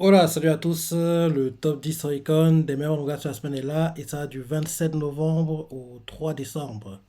Hola, salut à tous. Le top 10 Oricon des meilleurs mangas de la semaine est là et ça va du 27 novembre au 3 décembre.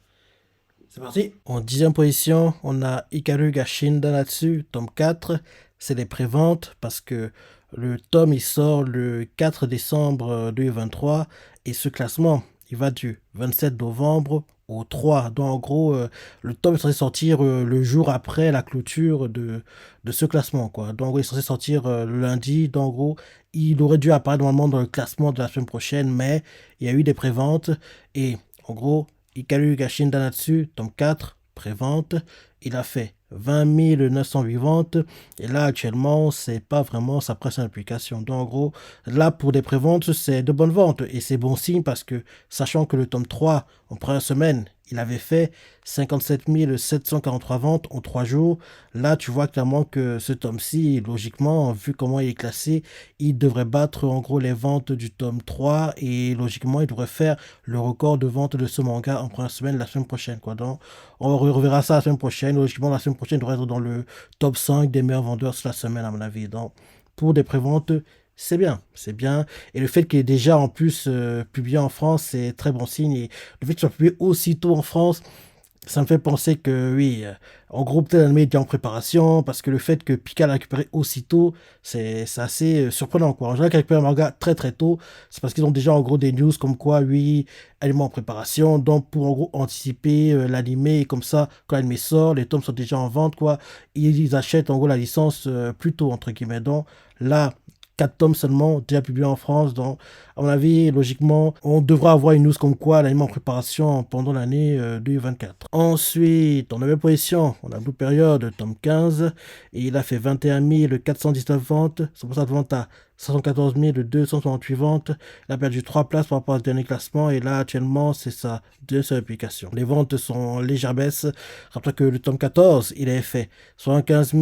C'est parti. En dixième position, on a Hikaru ga Danatsu, tome 4. C'est les préventes parce que le tome il sort le 4 décembre 2023 et ce classement il va du 27 novembre au 3. Donc en gros, le tome est censé sortir le jour après la clôture de ce classement, quoi. Donc en gros, il est censé sortir le lundi. Donc en gros, il aurait dû apparaître normalement dans le classement de la semaine prochaine, mais il y a eu des préventes et en gros, Hikaru Gashin Danatsu, tome 4, prévente. Il a fait 20 908 ventes. Et là, actuellement, c'est pas vraiment sa presse implication. Donc, en gros, là, pour des préventes, c'est de bonnes ventes. Et c'est bon signe parce que, sachant que le tome 3, en première semaine, il avait fait 57 743 ventes en 3 jours. Là, tu vois clairement que ce tome-ci, logiquement, vu comment il est classé, il devrait battre en gros les ventes du tome 3 et logiquement, il devrait faire le record de vente de ce manga en première semaine la semaine prochaine, quoi. Donc, on reverra ça la semaine prochaine. Logiquement, la semaine prochaine, il devrait être dans le top 5 des meilleurs vendeurs de la semaine, à mon avis. Donc, pour des préventes, c'est bien, c'est bien. Et le fait qu'il est déjà en plus publié en France, c'est très bon signe. Et le fait qu'il soit publié aussitôt en France, ça me fait penser que oui, en gros, peut-être l'anime était en préparation, parce que le fait que Pika l'a récupéré aussitôt, c'est assez surprenant, quoi. En général, quand ils récupèrent un manga très très tôt, c'est parce qu'ils ont déjà en gros des news comme quoi, oui, anime en préparation, donc pour en gros anticiper l'anime, et comme ça, quand l'anime sort, les tomes sont déjà en vente, quoi, ils achètent en gros la licence plus tôt, entre guillemets. Donc là, 4 tomes seulement, déjà publiés en France, donc à mon avis, logiquement, on devra avoir une news comme quoi l'anime en préparation pendant l'année 2024. Ensuite, en 9 position, on a Blue Period, tome 15, et il a fait 21 419 ventes, c'est pour ça de vente à 114 268 ventes. Il a perdu 3 places par rapport au dernier classement, et là, actuellement, c'est sa deuxième publication. Les ventes sont en légère baisse. Rappelez que le tome 14, il avait fait 75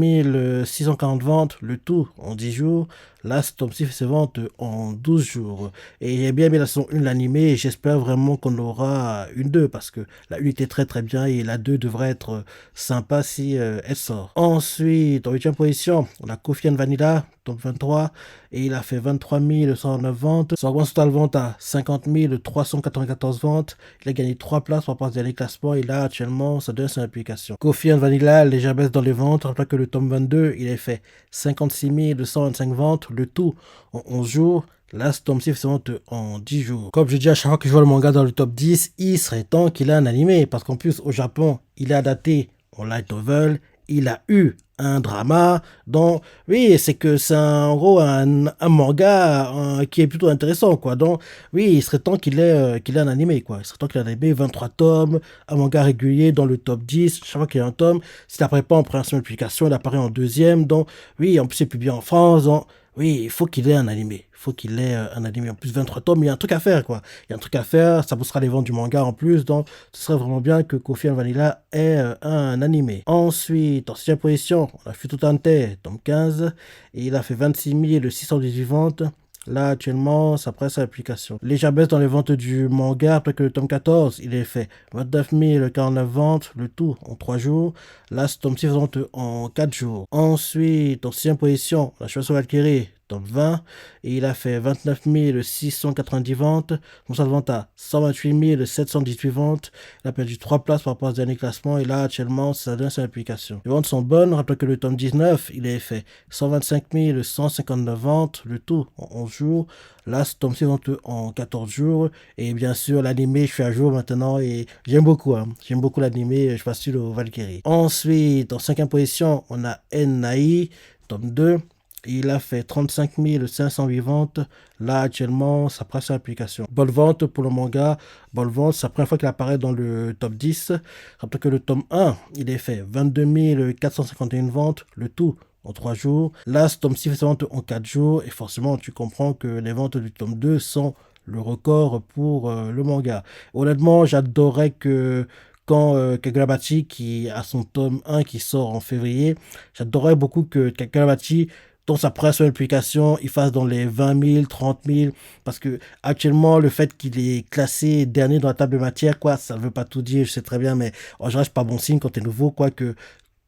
640 ventes, le tout en 10 jours. Là, ce tome-ci fait ses ventes en 12 jours. Et j'ai bien aimé la saison 1, l'animé, et j'espère vraiment qu'on aura une 2 parce que la 1 était très très bien et la 2 devrait être sympa si elle sort. Ensuite, en 8 position, on a Kofi and Vanilla, top 23, et il a fait 23 109 ventes. Son grand total vente à 50 394 ventes. Il a gagné 3 places pour passer dernier classement et là, actuellement, ça donne son application. Kofi and Vanilla, légère baisse dans les ventes. Rappelez que le tome 22, il a fait 56 225 ventes, le tout en 11 jours. Là, ce tome-ci fait ventes en 10 jours. Comme je dis à chaque fois que je vois le manga dans le top 10, il serait temps qu'il ait un animé. Parce qu'en plus, au Japon, il est adapté en light novel. Il a eu un drama. Donc, oui, c'est que c'est en gros un manga qui est plutôt intéressant, quoi. Donc, oui, il serait temps qu'il ait un animé, quoi. Il serait temps qu'il ait un animé, 23 tomes, un manga régulier dans le top 10. Chaque fois qu'il y a un tome, s'il n'apparaît pas en première semaine de publication, il apparaît en deuxième. Donc, oui, en plus, c'est publié en France. Donc, oui, il faut qu'il ait un animé. Il faut qu'il ait un animé. En plus, 23 tomes, il y a un truc à faire, quoi. Il y a un truc à faire. Ça poussera les ventes du manga en plus. Donc, ce serait vraiment bien que Kofi and Vanilla ait un animé. Ensuite, en 6 position, on a Fututante, tome 15. Et il a fait 26 618 ventes. Là, actuellement, ça presse à l'application. Légère baisse dans les ventes du manga après que le tome 14, il est fait 29 049 ventes, le tout en 3 jours. Là, ce tome-ci vente en 4 jours. Ensuite, en 6 position, la Chevalier Valkyrie, tome 20, et il a fait 29 690 ventes. Comme ça, de vente à 128 718 ventes. Il a perdu 3 places par rapport au dernier classement, et là, actuellement, ça donne sa application. Les ventes sont bonnes. Rappelez que le tome 19, il est fait 125 159 ventes, le tout en 11 jours. Là, ce tome-ci vente en 14 jours. Et bien sûr, l'animé, je suis à jour maintenant et j'aime beaucoup. Hein. J'aime beaucoup l'animé, je passe sur le Valkyrie. Ensuite, en 5 position, on a Enai, tome 2. Il a fait 35 508 ventes. Là, actuellement, ça presse l'application. Bonne vente pour le manga. Bonne vente, c'est la première fois qu'il apparaît dans le top 10. Rappelez que le tome 1, il est fait 22 451 ventes. Le tout en 3 jours. Là, ce tome-ci fait sa vente en 4 jours. Et forcément, tu comprends que les ventes du tome 2 sont le record pour le manga. Honnêtement, j'adorerais que quand Kagurabachi, qui a son tome 1 qui sort en février, j'adorerais beaucoup que Kagurabachi, dans sa première publication, il fasse dans les 20 000, 30 000, parce que actuellement, le fait qu'il est classé dernier dans la table de matière, quoi, ça ne veut pas tout dire, je sais très bien, mais en général, c'est pas bon signe quand t'es nouveau, quoi, que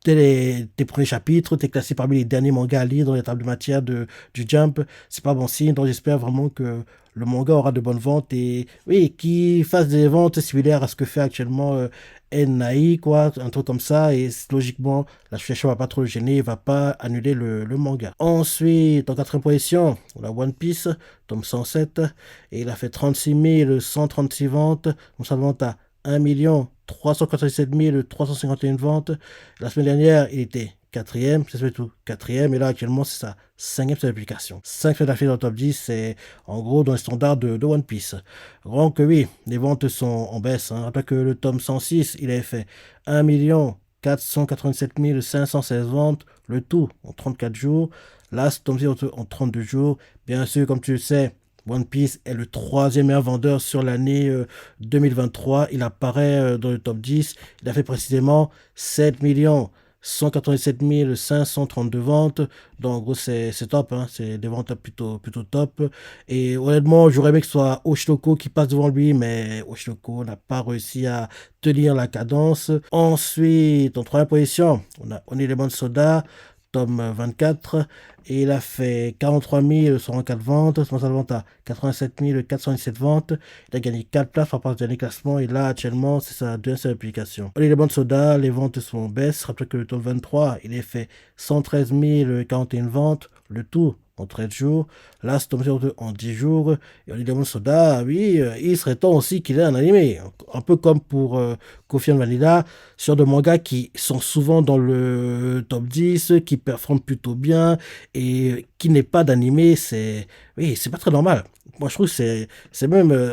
dès tes premiers chapitres, tu es classé parmi les derniers mangas à lire dans les tables de matière du Jump. C'est pas bon signe, donc j'espère vraiment que le manga aura de bonnes ventes et oui, qu'il fasse des ventes similaires à ce que fait actuellement NAI, quoi, un truc comme ça. Et logiquement, la situation va pas trop le gêner, il va pas annuler le manga. Ensuite, en quatrième position, on a One Piece, tome 107, et il a fait 36 136 ventes, donc ça vente à 1 397 351 ventes. La semaine dernière, il était quatrième, c'est surtout quatrième, et là actuellement c'est sa cinquième publication. 5 semaines d'affilée dans le top 10, c'est en gros dans les standards de One Piece. Donc oui, les ventes sont en baisse. Hein. Rappelez que le tome 106, il avait fait 1 487 516 ventes, le tout en 34 jours. Là, ce tome en 32 jours. Bien sûr, comme tu le sais, One Piece est le troisième meilleur vendeur sur l'année 2023. Il apparaît dans le top 10. Il a fait précisément 7 187 532 ventes. Donc, en gros, c'est top. Hein. C'est des ventes plutôt top. Et honnêtement, j'aurais aimé que ce soit Oshinoko qui passe devant lui, mais Oshinoko n'a pas réussi à tenir la cadence. Ensuite, en troisième position, on a Onilemon Soda, tome 24, et il a fait 43 104 ventes, son vente à 87 417 ventes. Il a gagné 4 places par rapport au dernier classement, et là, actuellement, c'est sa deuxième publication. Les bandes soda, les ventes sont en baisse. Rappelez que le tome 23, il a fait 113 041 ventes, le tout en 13 jours. Là, c'est tombé en 10 jours. Et on dit Lemon Soda, oui, il serait temps aussi qu'il ait un animé. Un peu comme pour Coffee and Vanilla, sur des mangas qui sont souvent dans le top 10, qui performent plutôt bien et qui n'est pas d'animé, oui, c'est pas très normal. Moi, je trouve que c'est même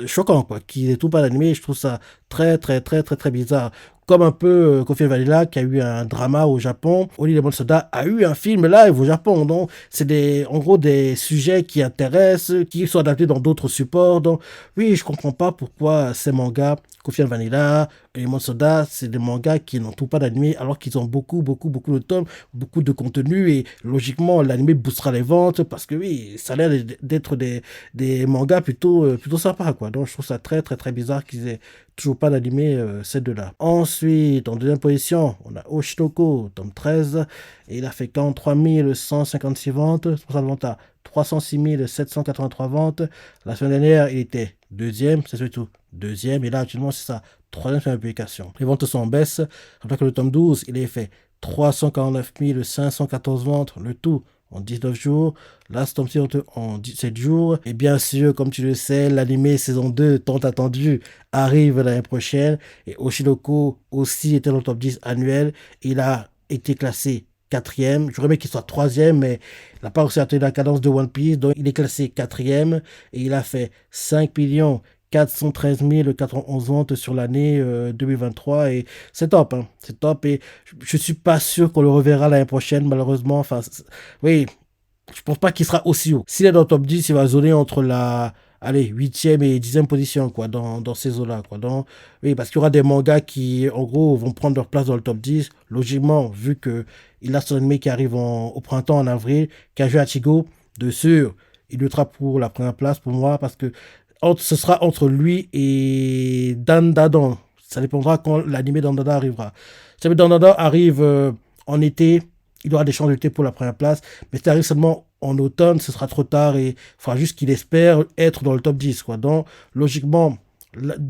choquant, quoi, qu'il n'ait tout pas d'animé. Je trouve ça très, très, très, très, très bizarre. Comme un peu Coffee and Vanilla qui a eu un drama au Japon. Oli Lemon Soda a eu un film live au Japon. Donc, c'est en gros des sujets qui intéressent, qui sont adaptés dans d'autres supports. Donc, oui, je comprends pas pourquoi ces mangas, Coffee and Vanilla, Lemon Soda, c'est des mangas qui n'ont tout pas d'animé alors qu'ils ont beaucoup, beaucoup, beaucoup de tomes, beaucoup de contenu et logiquement, l'animé boostera les ventes parce que oui, ça a l'air d'être des mangas plutôt sympas, quoi. Donc, je trouve ça très, très, très bizarre qu'ils aient toujours pas d'animé ces deux-là. Ensuite, en deuxième position, on a Oshinoko, tome 13, et il a fait 43 156 ventes, sa vente à 306 783 ventes. La semaine dernière, il était deuxième, c'est surtout deuxième, et là, actuellement, c'est sa troisième publication. Les ventes sont en baisse. Rappelez que le tome 12, il a fait 349 514 ventes, le tout en 19 jours. Là, c'est tombé en 17 jours. Et bien sûr, comme tu le sais, l'animé saison 2, tant attendu, arrive l'année prochaine. Et Oshinoko aussi était dans le top 10 annuel. Il a été classé quatrième. J'aurais aimé qu'il soit troisième, mais il n'a pas réussi à tenir la cadence de One Piece. Donc, il est classé quatrième. Et il a fait 5 413 411 ventes sur l'année 2023 et c'est top, hein. C'est top et je suis pas sûr qu'on le reverra l'année prochaine malheureusement. Enfin, oui, je pense pas qu'il sera aussi haut. S'il est dans le top 10, il va zoner entre la allez, 8e et 10e position quoi, dans ces eaux-là. Quoi. Oui, parce qu'il y aura des mangas qui, en gros, vont prendre leur place dans le top 10. Logiquement, vu qu'il a son anime qui arrive au printemps, en avril, Kaiju Hachigo, de sûr, il luttera pour la première place pour moi parce que ce sera entre lui et Dandadan. Ça dépendra quand l'anime Dandadan arrivera. Si Dandadan arrive en été, il aura des chances de lutter pour la première place. Mais si ça arrive seulement en automne, ce sera trop tard et il faudra juste qu'il espère être dans le top 10. Quoi. Donc, logiquement,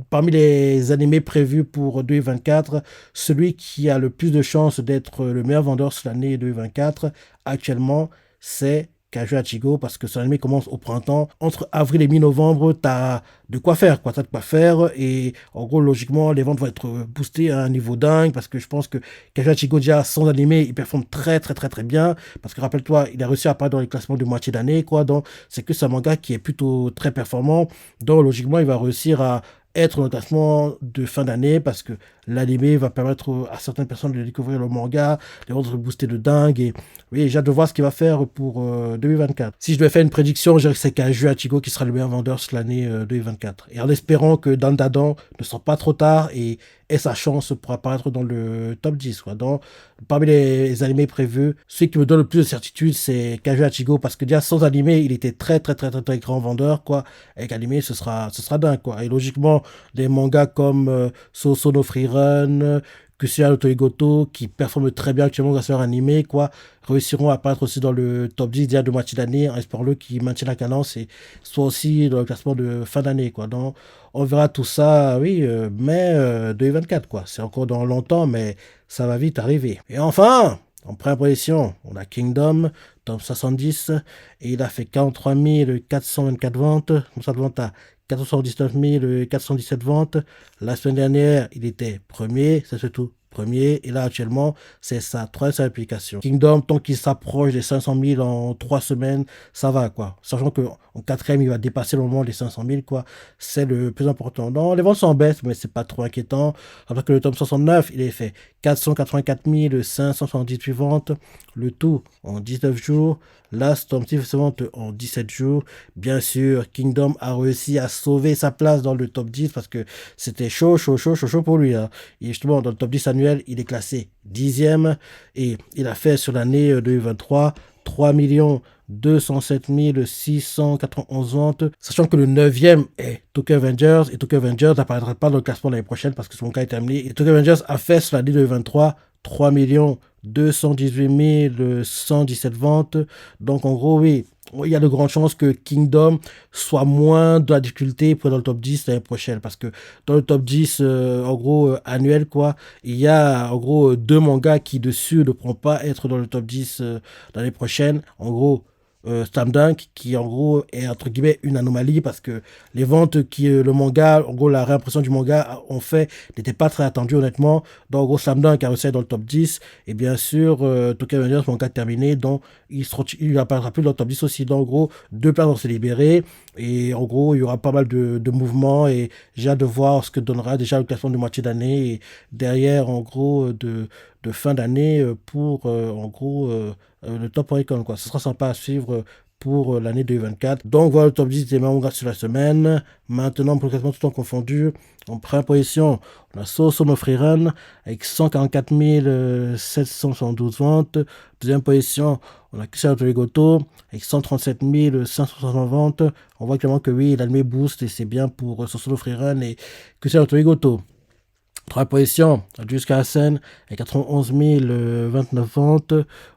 parmi les animés prévus pour 2024, celui qui a le plus de chances d'être le meilleur vendeur sur l'année 2024, actuellement, c'est Kaiju Hachigo parce que son anime commence au printemps. Entre avril et mi-novembre, t'as de quoi faire, quoi. T'as de quoi faire et en gros, logiquement, les ventes vont être boostées à un niveau dingue parce que je pense que Kaiju Hachigo, déjà, sans anime, il performe très, très, très, très bien parce que rappelle-toi, il a réussi à apparaître dans les classements de moitié d'année, quoi. Donc, c'est que c'est un manga qui est plutôt très performant. Donc, logiquement, il va réussir à être dans le classement de fin d'année parce que l'anime va permettre à certaines personnes de découvrir le manga, les ventes booster de dingue et oui, j'ai hâte de voir ce qu'il va faire pour 2024. Si je devais faire une prédiction, je dirais que c'est Kaiju Hachigo qui sera le meilleur vendeur sur l'année 2024. Et en espérant que Dandadan ne sort pas trop tard et ait sa chance pour apparaître dans le top 10. Quoi. Parmi les animés prévus, celui qui me donne le plus de certitude, c'est Kaiju Hachigo parce que déjà sans animé, il était très très très très, très grand vendeur. Quoi. Avec animé, ce sera dingue. Quoi. Et logiquement, des mangas comme Soso no Free Run, Kusuya Otoigoto, qui performe très bien actuellement grâce à leur animé, quoi, réussiront à apparaître aussi dans le top 10 déjà de moitié d'année, en espérant le qui maintient la cadence et soit aussi dans le classement de fin d'année, quoi. Donc, on verra tout ça, oui, mai 2024, quoi. C'est encore dans longtemps, mais ça va vite arriver. Et enfin, en première position, on a Kingdom, top 70, et il a fait 43 424 ventes. Donc, ça vente à 419 417 ventes. La semaine dernière, il était premier, c'est surtout premier. Et là, actuellement, c'est sa troisième application. Kingdom, tant qu'il s'approche des 500 000 en 3 semaines, ça va, quoi. Sachant qu'en quatrième, il va dépasser le moment les 500 000, quoi. C'est le plus important. Non, les ventes sont bêtes, mais c'est pas trop inquiétant. Alors que le tome 69, il est fait 484 578 ventes. Le tout en 19 jours. Last Tom Steve se vente en 17 jours. Bien sûr, Kingdom a réussi à sauver sa place dans le top 10 parce que c'était chaud pour lui. Hein. Et justement, dans le top 10 annuel, il est classé 10e et il a fait sur l'année 2023 3 207 691 ventes, sachant que le 9e est Tokyo Avengers, et Tokyo Avengers n'apparaîtra pas dans le classement l'année prochaine parce que son cas est terminé. Et Tokyo Avengers a fait sur l'année 2023 3 218 117 ventes. Donc en gros, oui, il y a de grandes chances que Kingdom soit moins de la difficulté pour dans le top 10 l'année prochaine. Parce que dans le top 10, en gros, annuel, quoi, il y a en gros 2 mangas qui dessus ne pourront pas être dans le top 10 l'année prochaine. En gros, Slam Dunk qui en gros est entre guillemets une anomalie parce que les ventes qui le manga, en gros la réimpression du manga ont fait n'était pas très attendue honnêtement. Donc en gros Slam Dunk a réussi dans le top 10 et bien sûr Tokyo Revengers manga terminé, donc il apparaîtra plus dans le top 10 aussi. Donc en gros 2 places vont se libérer et en gros il y aura pas mal de mouvements et j'ai hâte de voir ce que donnera déjà le classement de moitié d'année et derrière en gros de fin d'année pour en gros le top Oricon, quoi. Ce sera sympa à suivre pour l'année 2024. Donc voilà le top 10 des mangas sur la semaine. Maintenant, pour le classement tout en confondu, en première position, on a Sosono Freerun avec 144 772 ventes. Deuxième position, on a Kusuya Goto avec 137 560 ventes. On voit clairement que oui, l'anime boost et c'est bien pour Sosono Freerun et Kusuya Goto. Troisième position, jusqu'à la scène, avec 91 029 ventes.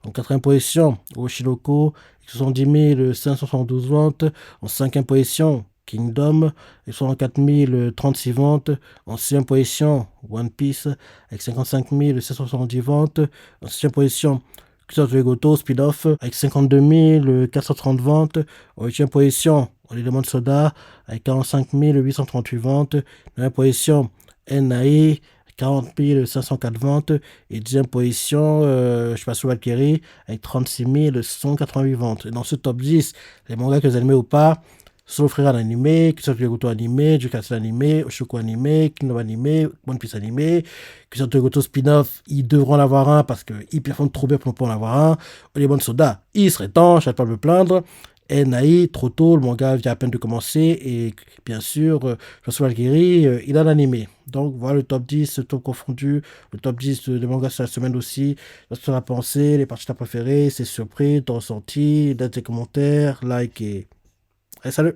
En quatrième position, Oshiroko, avec 70 572 ventes. En cinquième position, Kingdom, avec 64 036 ventes. En sixième position, One Piece, avec 55 770 ventes. En septième position, Kusuya Goto, Speed-Off, avec 52 430 ventes. En huitième position, Element Soda, avec 45 838 ventes. En neuvième position, NAE, 40 504 ventes. Et deuxième position, je passe sur Valkyrie, avec 36 188 ventes. Et dans ce top 10, les mangas que vous animez ou pas, Solo Frère animé, Kusuya Goto animé, Jukatsu animé, Oshoku animé, Kingdom animé, One Piece animé, Kusuya Goto spin-off, ils devront en avoir un parce qu'ils performent trop bien pour ne pas en avoir un. Element Soda, il serait temps, je ne vais pas me plaindre. NAI, trop tôt, le manga vient à peine de commencer et bien sûr, Joshua Valkyrie, il a l'animé. Donc voilà le top 10, le top confondu, le top 10 de manga sur la semaine aussi. Ce que tu as pensé, les parties que tu as préférées, c'est surpris, ton ressenti, donne tes commentaires, like et salut!